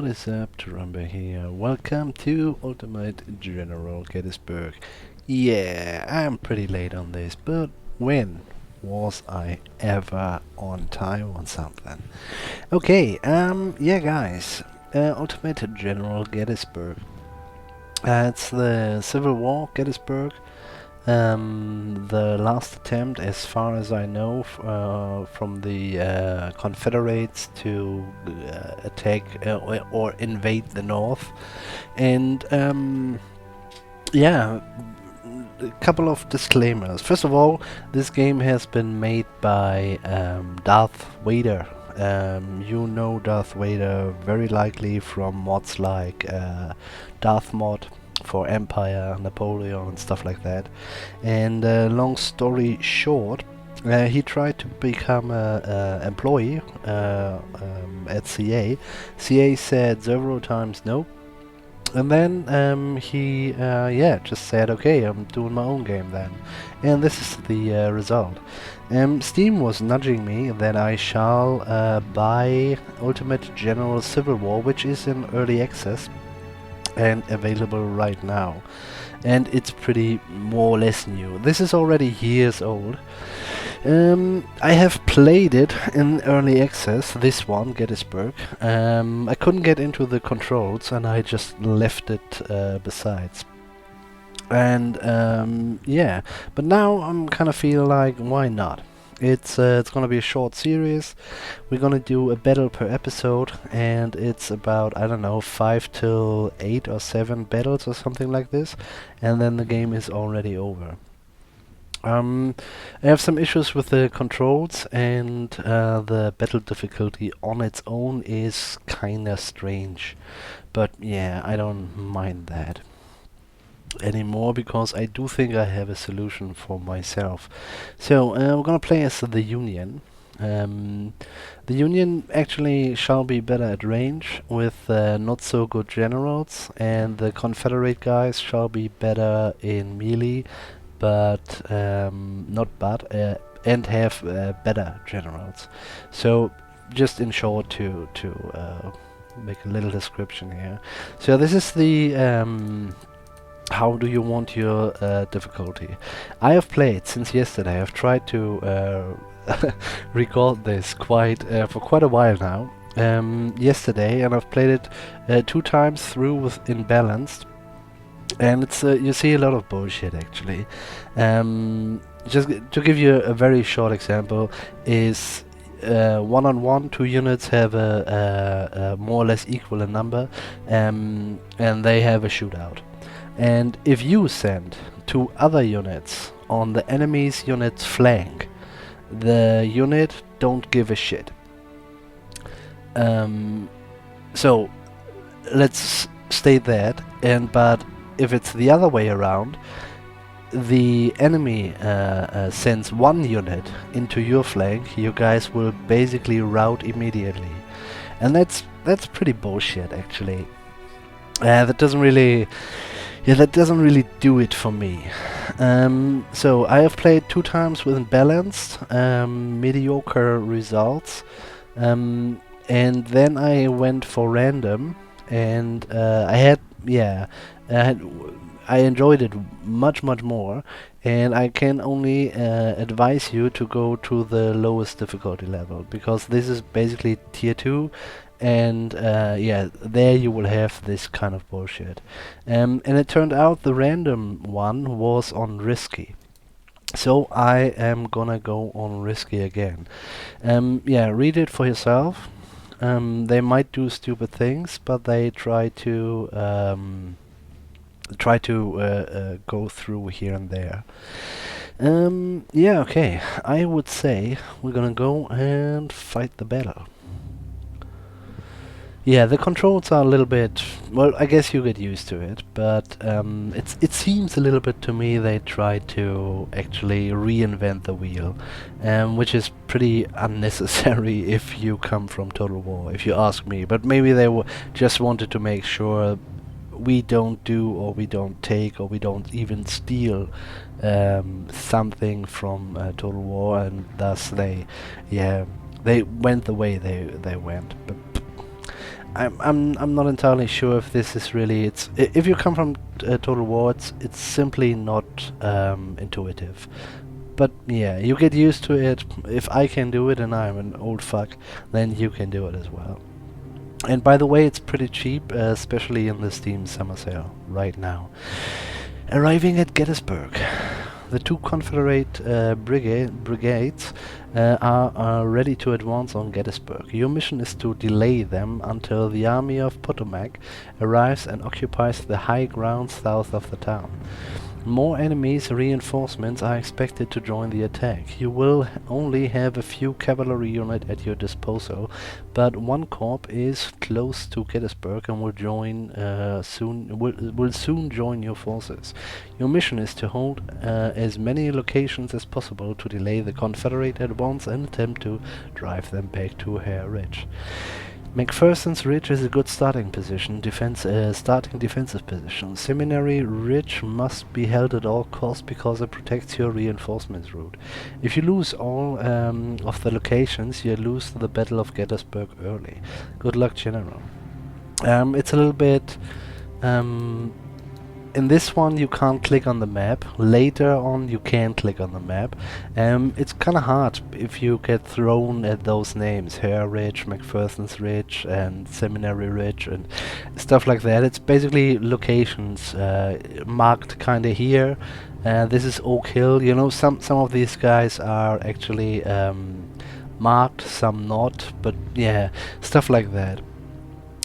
is up? Turumba here. Welcome to Ultimate General Gettysburg. Yeah, I'm pretty late on this, but when was I ever on time on something? Okay, yeah guys, Ultimate General Gettysburg. It's the Civil War, Gettysburg. The last attempt, as far as I know, from the Confederates to attack or invade the North. And yeah, a couple of disclaimers. First of all, this game has been made by Darth Vader. You know Darth Vader very likely from mods like Darth Mod for Empire, Napoleon and stuff like that. And long story short, he tried to become a employee at CA. CA said several times no. And then he just said, okay, I'm doing my own game then. And this is the result. Steam was nudging me that I shall buy Ultimate General Civil War, which is in early access and available right now. And it's pretty more or less new. This is already years old. I have played it in early access, this one, Gettysburg. I couldn't get into the controls and I just left it besides. And yeah, but now I'm kind of feel like, why not? It's gonna be a short series. We're gonna do a battle per episode, and it's about, I don't know, 5 till 8 or 7 battles or something like this, and then the game is already over. I have some issues with the controls, and the battle difficulty on its own is kinda strange, but yeah, I don't mind that anymore because I do think I have a solution for myself. So we're gonna play as the Union. The Union actually shall be better at range with not so good generals, and the Confederate guys shall be better in melee, but and have better generals. So just in short to make a little description here. So this is the how do you want your difficulty? I have played since yesterday. I've tried to record this for quite a while now. Yesterday, and I've played it 2 times through with imbalanced, and it's you see a lot of bullshit actually. Just to give you a very short example, is 1-on-1, 2 units have a more or less equal a number, and they have a shootout. And if you send 2 other units on the enemy's unit's flank, the unit don't give a shit. So let's state that. But if it's the other way around, the enemy sends 1 unit into your flank, you guys will basically rout immediately, and that's pretty bullshit actually. That doesn't really do it for me. So I have played 2 times with imbalanced, mediocre results, and then I went for random, and I enjoyed it much more, and I can only advise you to go to the lowest difficulty level, because this is basically tier 2. And there you will have this kind of bullshit. And it turned out the random one was on risky. So I am gonna go on risky again. Read it for yourself. They might do stupid things, but they try to go through here and there. Okay. I would say we're gonna go and fight the battle. Yeah, the controls are a little bit, well, I guess you get used to it, but it seems a little bit to me they try to actually reinvent the wheel, which is pretty unnecessary if you come from Total War, if you ask me. But maybe they just wanted to make sure we don't do, or we don't take, or we don't even steal something from Total War, and thus they went the way they went. But I'm not entirely sure if this is really if you come from Total War, it's simply not intuitive. But yeah, you get used to it. If I can do it and I'm an old fuck, then you can do it as well. And by the way, it's pretty cheap, especially in the Steam summer sale right now. Arriving at Gettysburg. The two Confederate brigades are ready to advance on Gettysburg. Your mission is to delay them until the army of Potomac arrives and occupies the high ground south of the town. More enemies' reinforcements are expected to join the attack. You will only have a few cavalry units at your disposal, but one corps is close to Gettysburg and will soon join your forces. Your mission is to hold as many locations as possible to delay the Confederate advance and attempt to drive them back to Hare Ridge. McPherson's Ridge is a good starting position, starting defensive position. Seminary Ridge must be held at all costs because it protects your reinforcements route. If you lose all of the locations, you lose the Battle of Gettysburg early. Good luck, General. It's a little bit... in this one you can't click on the map. Later on you can click on the map. It's kinda hard if you get thrown at those names. Hare Ridge, McPherson's Ridge and Seminary Ridge and stuff like that. It's basically locations marked kinda here. This is Oak Hill. You know, some of these guys are actually marked, some not, but yeah, stuff like that.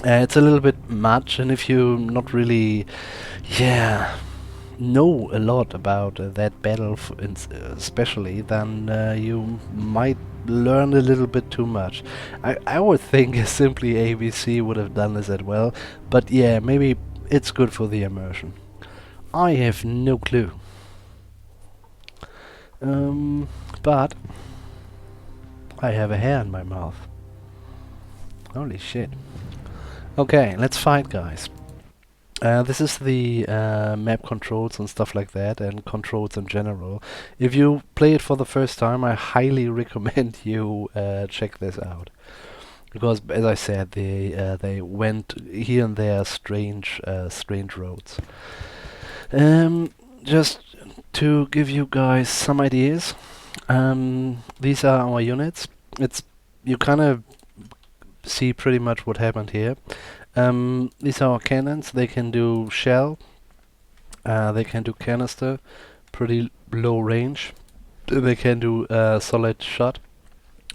It's a little bit much, and if you not really, know a lot about that battle, especially, then you might learn a little bit too much. I would think simply ABC would have done this as well, but yeah, maybe it's good for the immersion. I have no clue. But I have a hair in my mouth. Holy shit. Okay, let's fight, guys. This is the map controls and stuff like that, and controls in general. If you play it for the first time, I highly recommend you check this out. Because, as I said, they went here and there strange roads. Just to give you guys some ideas, these are our units. You kind of see pretty much what happened here. These are our cannons. They can do shell, they can do canister, pretty low range. They can do solid shot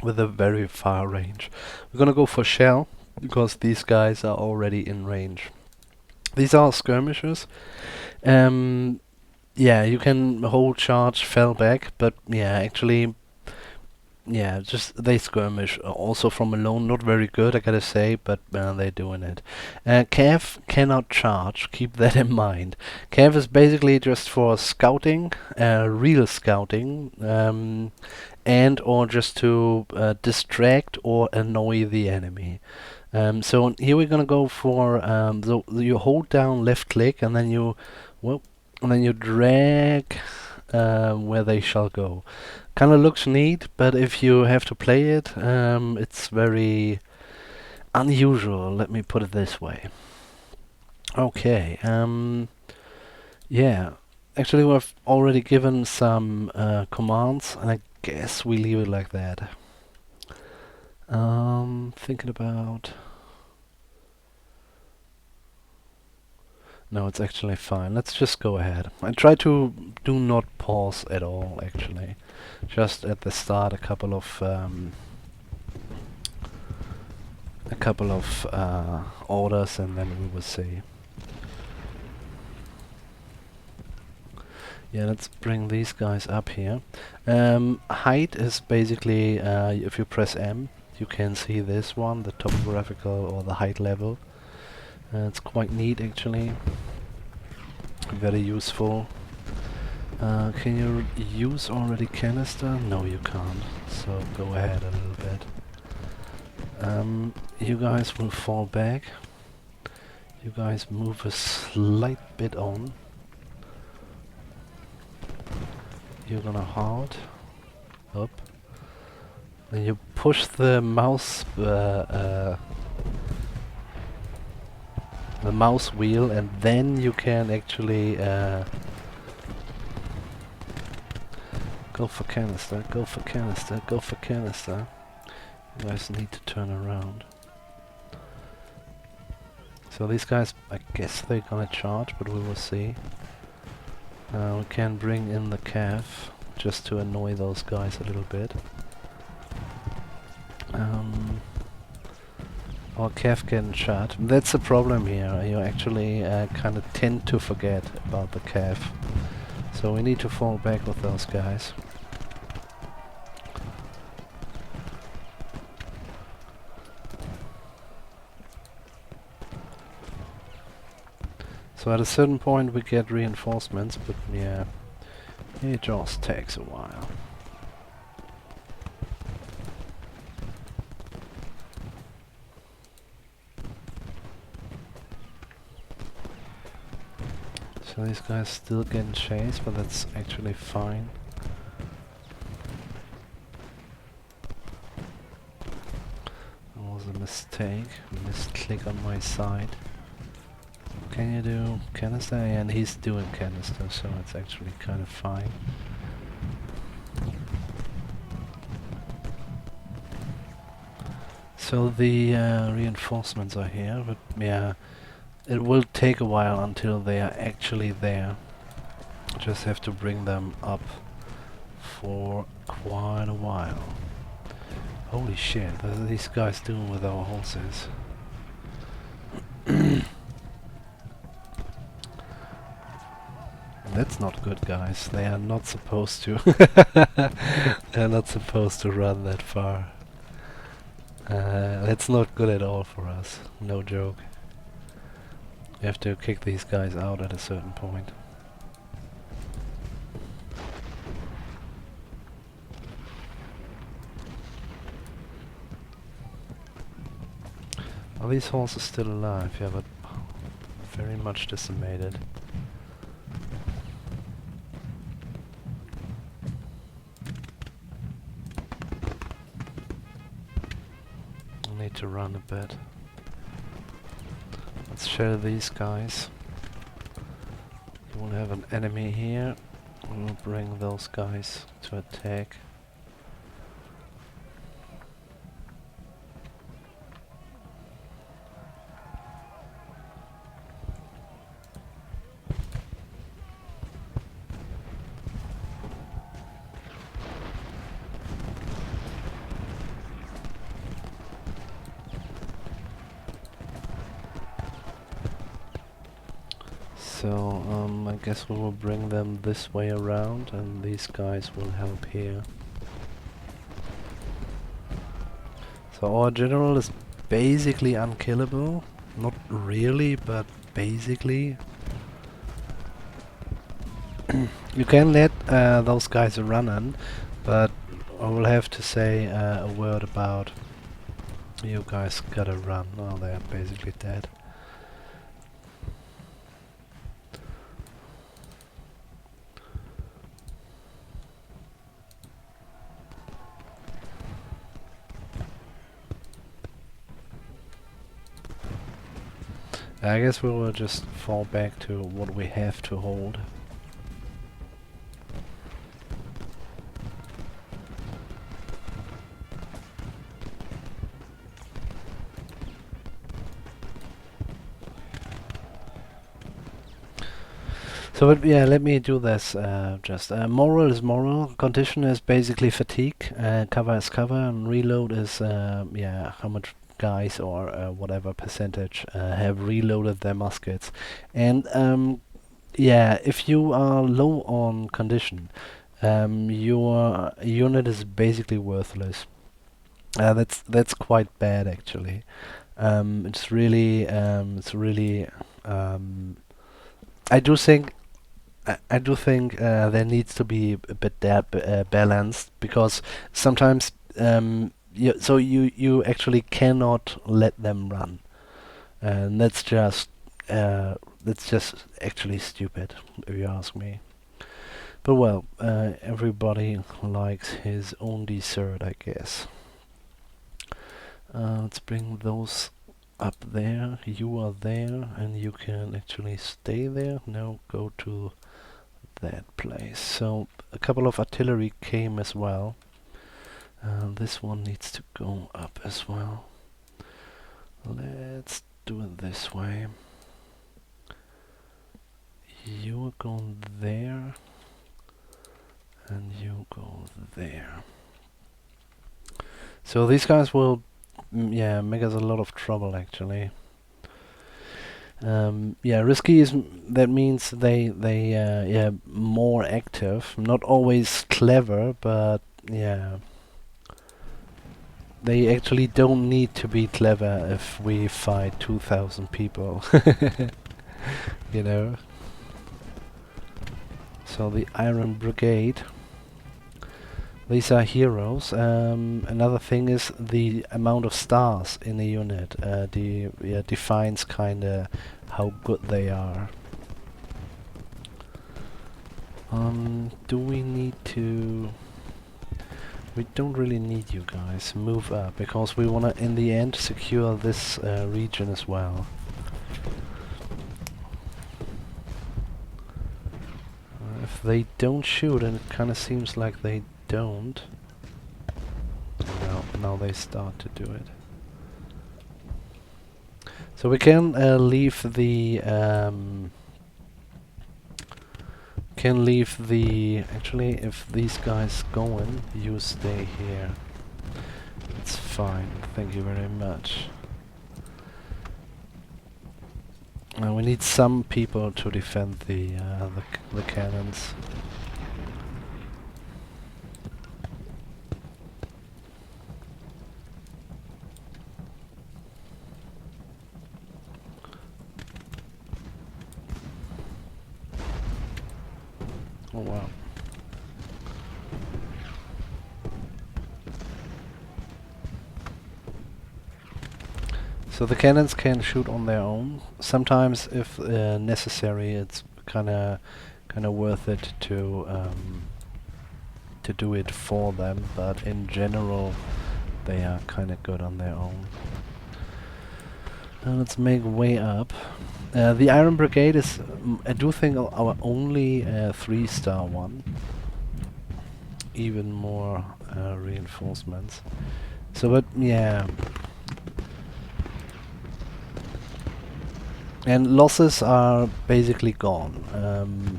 with a very far range. We're gonna go for shell because these guys are already in range. These are skirmishers. Yeah, you can hold, charge, fell back, but yeah, actually, yeah, just they skirmish also from alone. Not very good, I gotta say, but they're doing it. Cav cannot charge, keep that in mind. Cav is basically just for scouting, real scouting, and or just to distract or annoy the enemy. So here we're gonna go for so you hold down left click and then you drag where they shall go. Kind of looks neat, but if you have to play it, it's very unusual, let me put it this way. Okay, yeah, actually we've already given some commands, and I guess we leave it like that. Thinking about... No, it's actually fine. Let's just go ahead. I try to do not pause at all, actually. Just at the start, a couple of orders, and then we will see. Yeah, let's bring these guys up here. Height is basically, if you press M, you can see this one, the topographical or the height level. It's quite neat, actually. Very useful. Can you use already canister? No, you can't. So go ahead a little bit. You guys will fall back. You guys move a slight bit on. You're gonna halt. Up. Then you push the mouse the mouse wheel, and then you can actually go for canister, go for canister, go for canister. You guys need to turn around. So these guys, I guess they're gonna charge, but we will see. We can bring in the calf just to annoy those guys a little bit. Our calf getting shot. That's the problem here. You actually kind of tend to forget about the calf. So we need to fall back with those guys. So at a certain point we get reinforcements, but yeah, it just takes a while. So these guys still getting chased, but that's actually fine. That was a mistake, misclick on my side. Can you do canister? And he's doing canister, so it's actually kind of fine. So the reinforcements are here, but yeah, it will take a while until they are actually there. Just have to bring them up for quite a while. Holy shit, what are these guys doing with our horses? That's not good, guys. They are not supposed to. They're not supposed to run that far. That's not good at all for us. No joke. We have to kick these guys out at a certain point. Are these horses still alive? Yeah, but very much decimated. I need to run a bit. Let's share these guys. We'll have an enemy here. We'll bring those guys to attack. So, I guess we will bring them this way around, and these guys will help here. So our general is basically unkillable. Not really, but basically. You can let those guys run in, but I will have to say a word about you guys gotta run. Oh, they're basically dead. I guess we will just fall back to what we have to hold. So yeah, let me do this just. Moral is moral, condition is basically fatigue, cover is cover, and reload is yeah, how much guys or whatever percentage have reloaded their muskets. And yeah, if you are low on condition, your unit is basically worthless. That's quite bad actually. It's really I do think I do think there needs to be a bit balanced, because sometimes you actually cannot let them run, and that's just actually stupid if you ask me. But well, everybody likes his own dessert, I guess. Let's bring those up there, you are there, and you can actually stay there. No, go to that place. So a couple of artillery came as well. This one needs to go up as well. Let's do it this way. You go there, and you go there. So these guys will, yeah, make us a lot of trouble actually. Yeah, risky is that means they yeah, more active, not always clever, but yeah, they actually don't need to be clever if we fight 2,000 people, you know. So the Iron Brigade, these are heroes. Another thing is the amount of stars in a unit. Defines kinda how good they are. Do we need to? We don't really need you guys. Move up, because we wanna, in the end, secure this region as well. If they don't shoot, and it kinda seems like they don't. Now they start to do it. So we can leave the actually, if these guys go in, you stay here. It's fine. Thank you very much. We need some people to defend the cannons. Oh wow. So the cannons can shoot on their own. Sometimes, if necessary, it's kinda worth it to do it for them. But in general, they are kinda good on their own. Let's make way up. The Iron Brigade is, I do think, our only 3-star one. Even more reinforcements. So, but yeah. And losses are basically gone.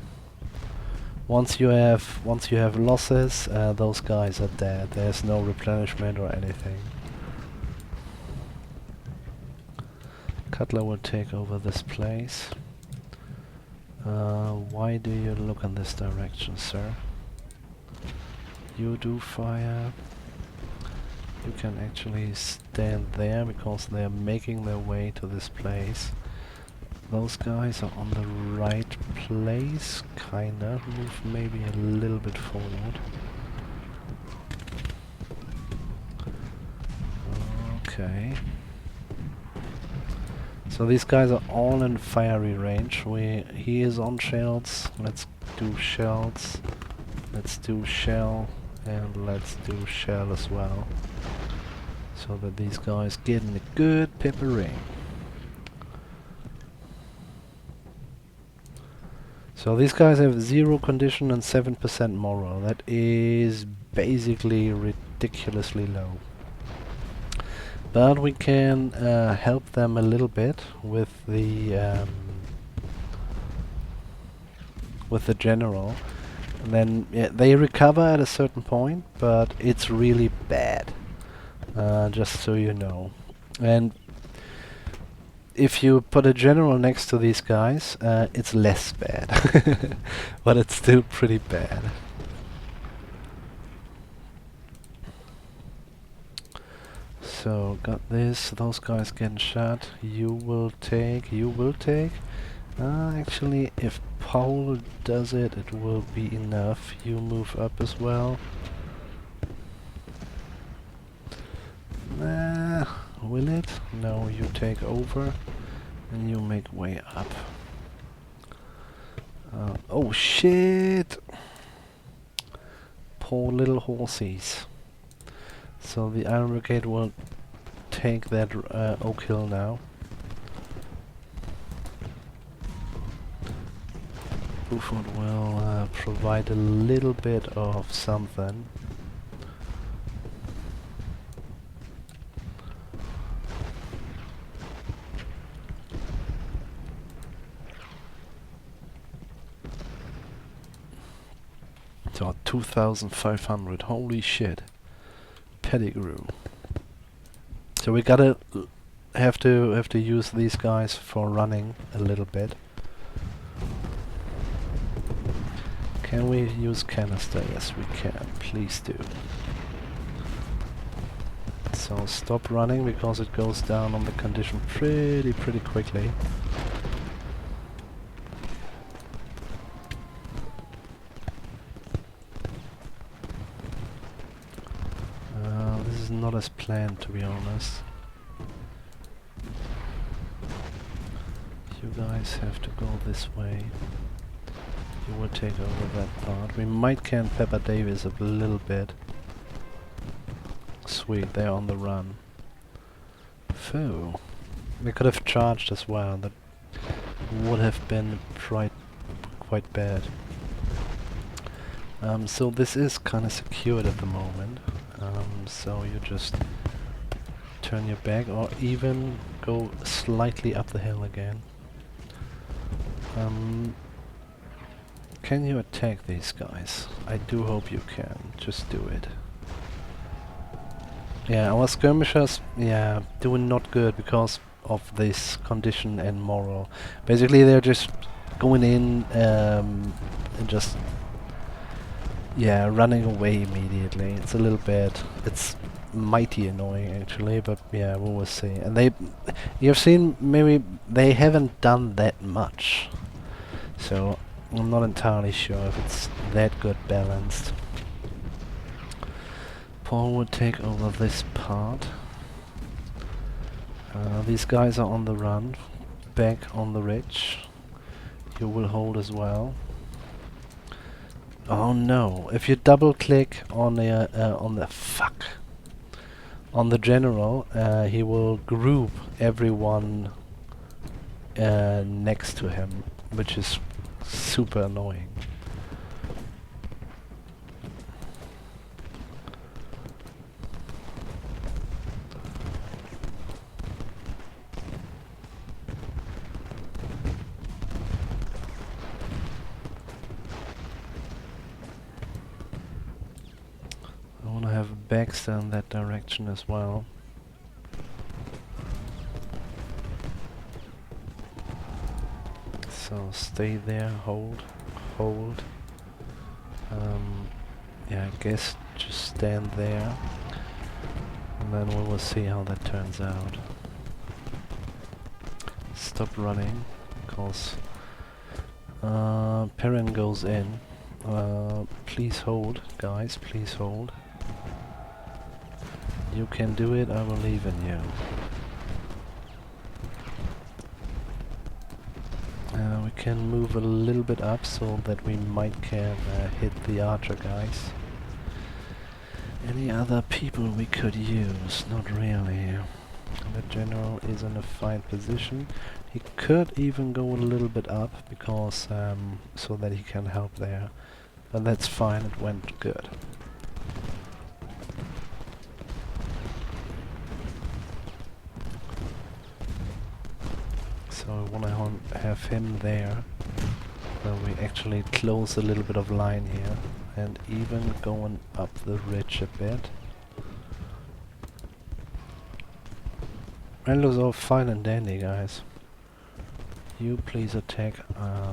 Once you have losses, those guys are dead. There's no replenishment or anything. Cutler will take over this place. Why do you look in this direction, sir? You do fire. You can actually stand there because they're making their way to this place. Those guys are on the right place, kinda. Move maybe a little bit forward. Okay. So these guys are all in fiery range. He is on shells. Let's do shells. Let's do shell. And let's do shell as well. So that these guys get in a good peppering. So these guys have 0 condition and 7% moral. That is basically ridiculously low. But we can help them a little bit with the general. And then they recover at a certain point, but it's really bad. Just so you know. And if you put a general next to these guys, it's less bad. But it's still pretty bad. So, got this. Those guys getting shot. You will take. Actually, if Paul does it, it will be enough. You move up as well. Will it? No, you take over. And you make way up. Oh shit! Poor little horsies. So the Iron Brigade will take that Oak Hill now. Buford will provide a little bit of something. So 2,500. Holy shit! Pettigrew. So we gotta have to use these guys for running a little bit. Can we use canister? Yes, we can. Please do. So stop running because it goes down on the condition pretty quickly. This is not as planned, to be honest. You guys have to go this way. You will take over that part. We might can Pepper Davis a little bit. Sweet, they're on the run. Phew. We could have charged as well. That would have been quite bad. So this is kind of secured at the moment. So you just turn your back or even go slightly up the hill again. Can you attack these guys? I do hope you can. Just do it. Yeah, our skirmishers, yeah, doing not good because of this condition and moral. Basically, they're just going in and just, yeah, running away immediately. It's a little bit, it's mighty annoying actually, but yeah, we will see. And you've seen, maybe they haven't done that much. So I'm not entirely sure if it's that good balanced. Paul will take over this part. These guys are on the run, back on the ridge. You will hold as well. Oh no! If you double click on the general, he will group everyone next to him, which is super annoying. I want to have Baxter in that direction as well. So stay there, hold. Yeah, I guess just stand there, and then we will see how that turns out. Stop running, because Perrin goes in. Please hold, guys, please hold. You can do it, I believe in you. We can move a little bit up so that we might can hit the archer guys. Any other people we could use? Not really. The general is in a fine position. He could even go a little bit up because so that he can help there. But that's fine, it went good. So I want to have him there, so we actually close a little bit of line here, and even going up the ridge a bit. It looks all fine and dandy, guys. You please attack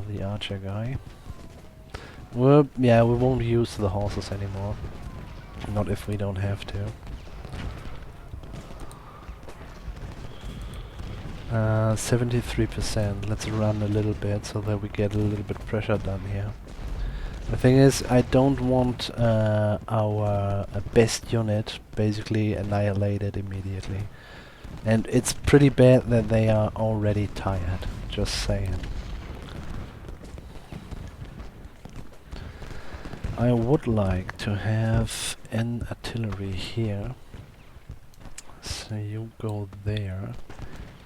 the archer guy. Well, yeah, we won't use the horses anymore. Not if we don't have to. 73%. Let's run a little bit so that we get a little bit pressure done here. The thing is, I don't want our best unit basically annihilated immediately. And it's pretty bad that they are already tired, just saying. I would like to have an artillery here. So you go there.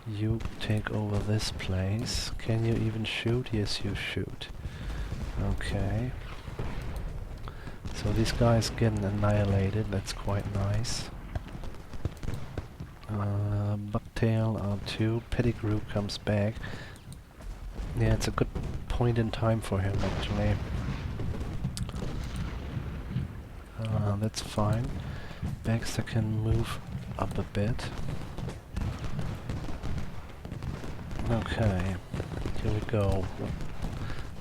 You take over this place. Can you even shoot? Yes, you shoot. Okay. So these guys getting annihilated, that's quite nice. Bucktail R2, Pettigrew comes back. Yeah, it's a good point in time for him actually. That's fine. Baxter can move up a bit. Okay, here we go.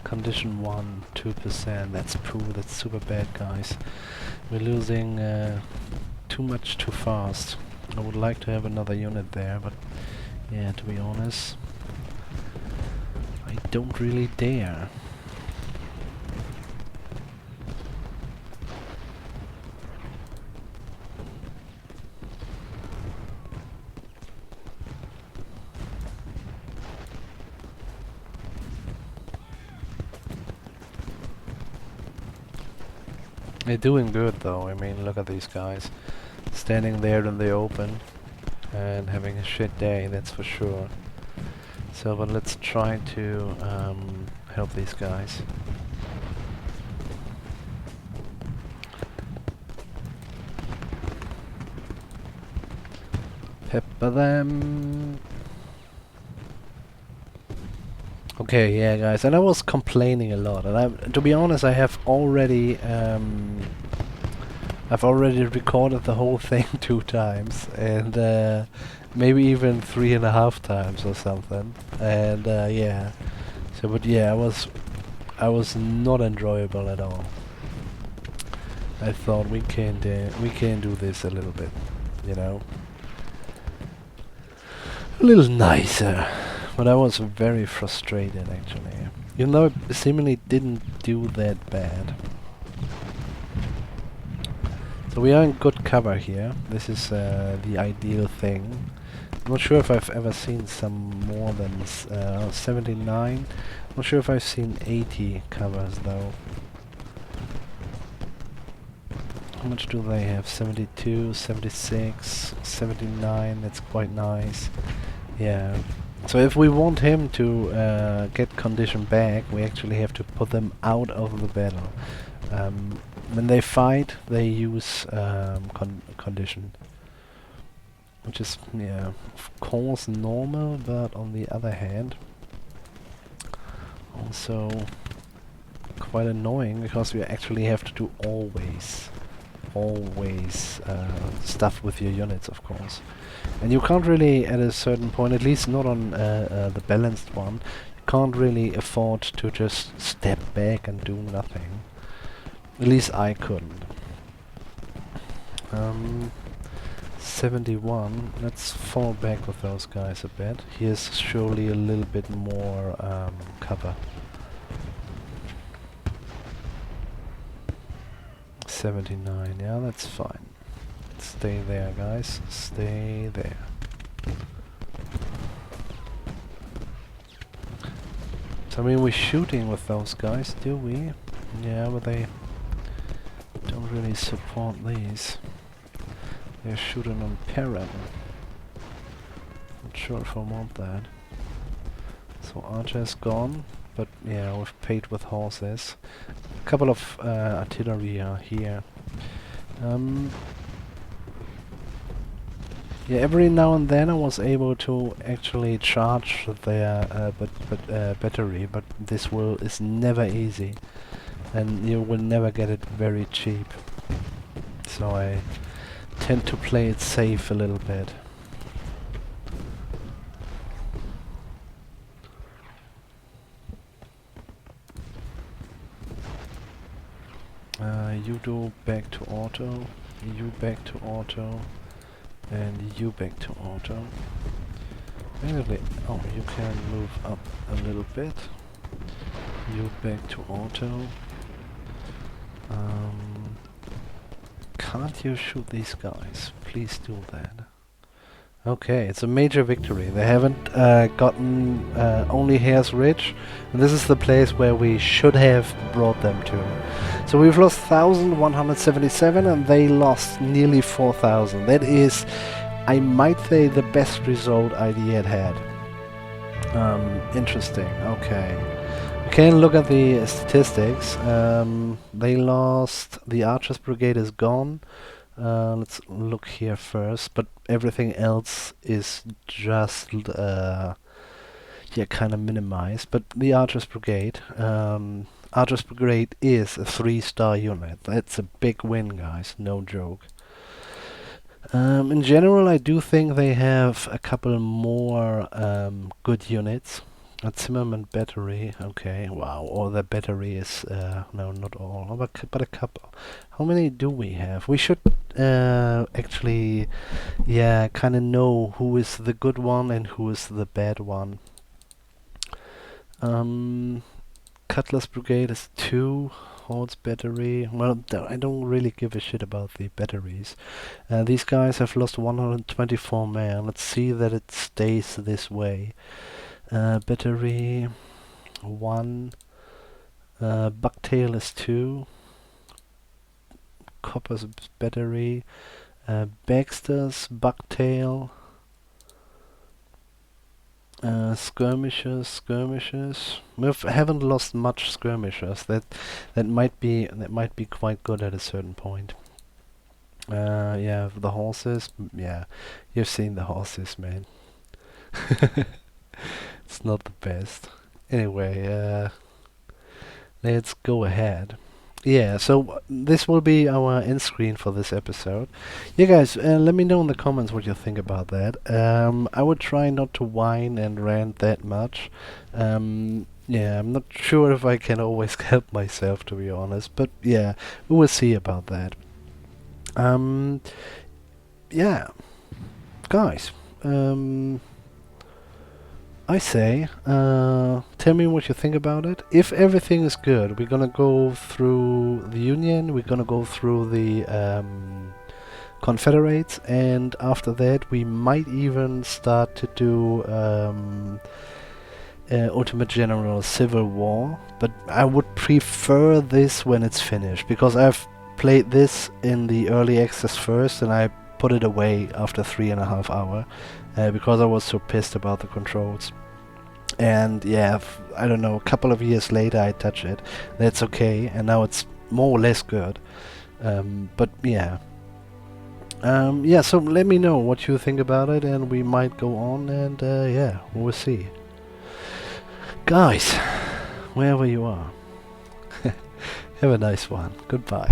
Condition 1, 2%, that's poo, that's super bad guys. We're losing too much too fast. I would like to have another unit there, but yeah, to be honest, I don't really dare. They're doing good though, I mean look at these guys. Standing there in the open and having a shit day, that's for sure. So, but let's try to help these guys. Pepper them. Okay, yeah, guys, and I was complaining a lot, and to be honest, I've already recorded the whole thing 2 times, and maybe even 3.5 times or something. And yeah, so but yeah, I was not enjoyable at all. I thought we can do this a little bit, you know, a little nicer. But I was very frustrated actually, even though it seemingly didn't do that bad. So we are in good cover here. This is the ideal thing. I'm not sure if I've ever seen some more than 79. I'm not sure if I've seen 80 covers though. How much do they have? 72, 76, 79. That's quite nice. Yeah. So if we want him to get condition back, we actually have to put them out of the battle. When they fight, they use condition, which is, yeah, of course normal, but on the other hand, also quite annoying, because you actually have to do always stuff with your units, of course. And you can't really, at a certain point, at least not on the balanced one, you can't really afford to just step back and do nothing. At least I couldn't. 71, let's fall back with those guys a bit. Here's surely a little bit more cover. 79, yeah, that's fine. Stay there, guys. Stay there. So, I mean, we're shooting with those guys, do we? Yeah, but they don't really support these. They're shooting on Perrin. Not sure if I want that. So Archer's gone, but yeah, we've paid with horses. A couple of artillery are here. Yeah, every now and then I was able to actually charge their battery, but this is never easy, and you will never get it very cheap. So I tend to play it safe a little bit. You do back to auto, you back to auto, and you back to auto. Basically, oh, you can move up a little bit. You back to auto. Can't you shoot these guys? Please do that. Okay, it's a major victory. They haven't gotten only Hare's Ridge, and this is the place where we should have brought them to. So we've lost 1,177 and they lost nearly 4,000. That is, I might say, the best result I yet had. Interesting, okay. We can look at the statistics. They lost. The Archers Brigade is gone. Let's look here first, but everything else is just yeah, kind of minimized. But the Archers Brigade is a 3-star unit. That's a big win, guys. No joke. In general, I do think they have a couple more good units. A Zimmerman battery, okay, wow, all the battery is, no, not all, but a couple. How many do we have? We should actually, yeah, kind of know who is the good one and who is the bad one. Cutlass Brigade is 2. Horse battery, well, I don't really give a shit about the batteries. These guys have lost 124 men. Let's see that it stays this way. Battery 1. Bucktail is 2. Copper's battery. Baxter's Bucktail. Skirmishers. We haven't lost much skirmishers. That might be quite good at a certain point. Yeah, the horses. Yeah, you've seen the horses, man. It's not the best. Anyway, let's go ahead. Yeah, so this will be our end screen for this episode. Yeah, guys, let me know in the comments what you think about that. I would try not to whine and rant that much. Yeah, I'm not sure if I can always help myself, to be honest, but yeah, we will see about that. Yeah, guys, I say, tell me what you think about it. If everything is good, we're gonna go through the Union, we're gonna go through the Confederates, and after that we might even start to do Ultimate General Civil War, but I would prefer this when it's finished, because I've played this in the early access first and I put it away after 3.5 hours. Because I was so pissed about the controls. And yeah, I don't know, a couple of years later I touch it. That's okay, and now it's more or less good. But yeah. Yeah, so let me know what you think about it, and we might go on, and yeah, we'll see. Guys, wherever you are, have a nice one. Goodbye.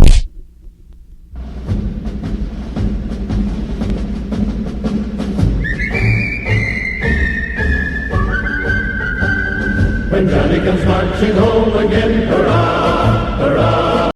When Johnny comes marching home again, hurrah, hurrah.